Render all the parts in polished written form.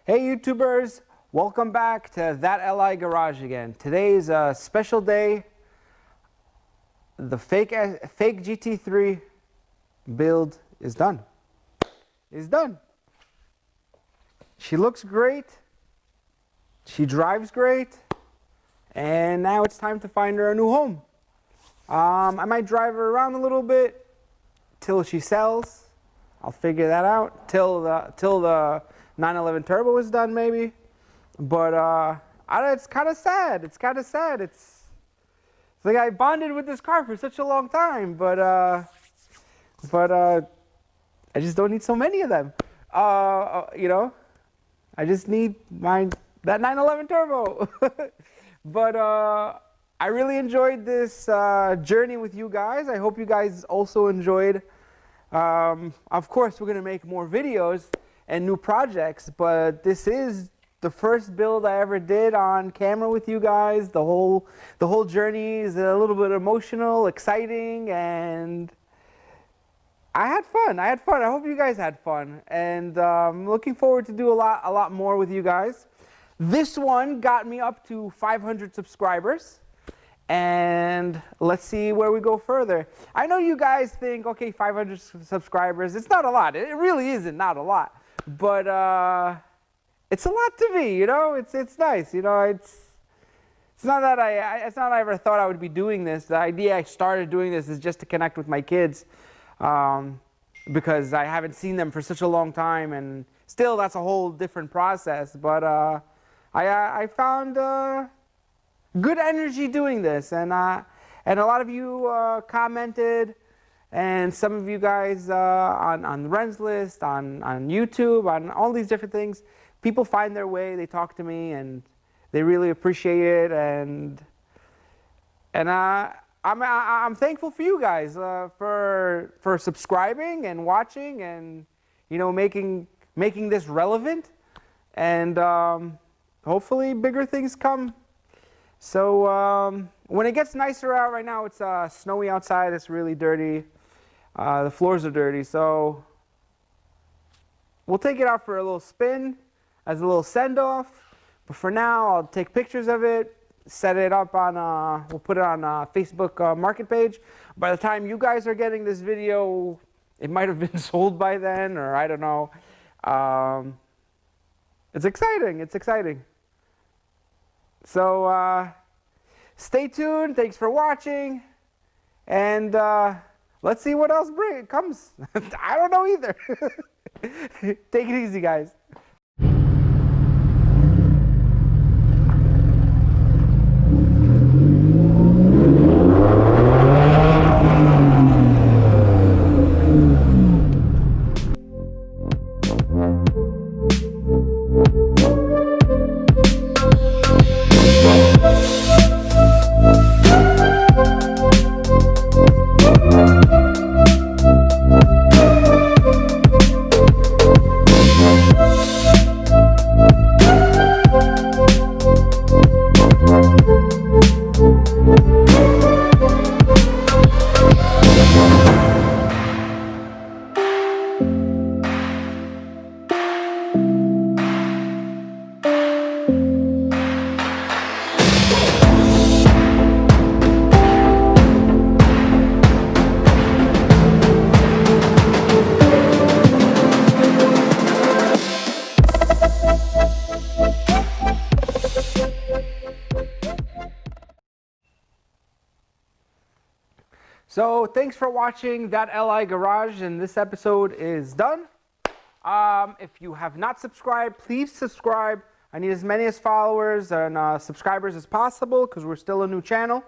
Hey YouTubers, welcome back to That LI Garage again. Today's a special day. The fake GT3 build is done. It's done. She looks great. She drives great. And now it's time to find her a new home. I might drive her around a little bit till she sells. I'll figure that out till the 911 Turbo is done, maybe. But it's kind of sad. It's kind of sad. It's like I bonded with this car for such a long time, but I just don't need so many of them. You know, I just need that 911 Turbo. But I really enjoyed this journey with you guys. I hope you guys also enjoyed. Of course, we're gonna make more videos and new projects, but this is the first build I ever did on camera with you guys. The whole journey is a little bit emotional, exciting, and I had fun. I hope you guys had fun, and I'm looking forward to do a lot more with you guys. This one got me up to 500 subscribers. And let's see where we go further. I know you guys think, okay, 500 subscribers, it's not a lot. It really isn't not a lot. But it's a lot to me, you know. It's nice, you know. It's not that I ever thought I would be doing this. The idea I started doing this is just to connect with my kids, because I haven't seen them for such a long time, and still that's a whole different process. But I found good energy doing this, and a lot of you commented. And some of you guys on the Ren's list, on YouTube, on all these different things, people find their way, they talk to me, and they really appreciate it. And I'm thankful for you guys for subscribing and watching, and you know, making this relevant. And hopefully bigger things come. So when it gets nicer out, right now it's snowy outside, it's really dirty. The floors are dirty, so we'll take it out for a little spin as a little send-off. But for now, I'll take pictures of it, set it up on, we'll put it on Facebook market page. By the time you guys are getting this video, it might have been sold by then, or I don't know. It's exciting, it's exciting. So stay tuned, thanks for watching, and let's see what else comes. I don't know either. Take it easy, guys. So thanks for watching That LI Garage, and this episode is done. If you have not subscribed, please subscribe. I need as many followers and subscribers as possible because we're still a new channel.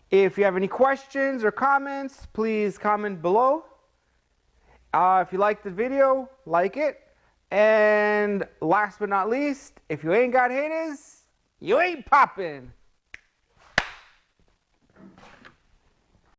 If you have any questions or comments, please comment below. If you like the video, like it. And last but not least, if you ain't got haters, you ain't popping.